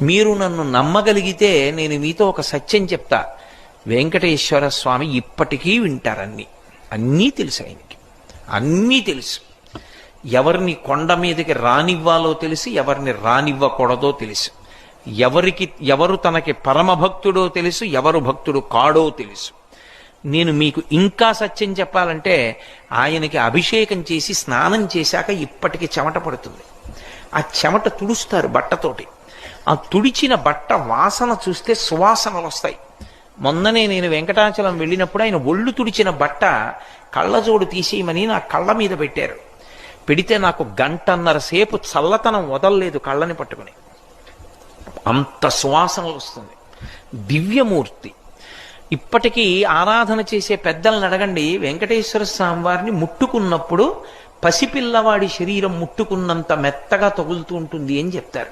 మీరు నన్ను నమ్మగలిగితే నేను మీతో ఒక సత్యం చెప్తా. వెంకటేశ్వర స్వామి ఇప్పటికీ వింటారన్నీ. అన్నీ తెలుసు ఆయనకి, అన్నీ తెలుసు. ఎవరిని కొండ మీదకి రానివ్వాలో తెలిసి, ఎవరిని రానివ్వకూడదో తెలుసు. ఎవరు తనకి పరమభక్తుడో తెలుసు, ఎవరు భక్తుడు కాడో తెలుసు. నేను మీకు ఇంకా సత్యం చెప్పాలంటే, ఆయనకి అభిషేకం చేసి స్నానం చేశాక ఇప్పటికి చెమట పడుతుంది. ఆ చెమట తుడుస్తారు బట్టతోటి. ఆ తుడిచిన బట్ట వాసన చూస్తే సువాసనలు వస్తాయి. మొన్ననే నేను వెంకటాచలం వెళ్ళినప్పుడు ఆయన ఒళ్ళు తుడిచిన బట్ట కళ్ళజోడు తీసేయమని నా కళ్ళ మీద పెట్టారు. పెడితే నాకు 1.5 గంట సేపు చల్లతనం వదలలేదు కళ్ళని పట్టుకుని. అంత సువాసనలు వస్తుంది. దివ్యమూర్తి. ఇప్పటికీ ఆరాధన చేసే పెద్దలను అడగండి, వెంకటేశ్వర స్వామి వారిని ముట్టుకున్నప్పుడు పసిపిల్లవాడి శరీరం ముట్టుకున్నంత మెత్తగా తగులుతూ ఉంటుంది అని చెప్తారు.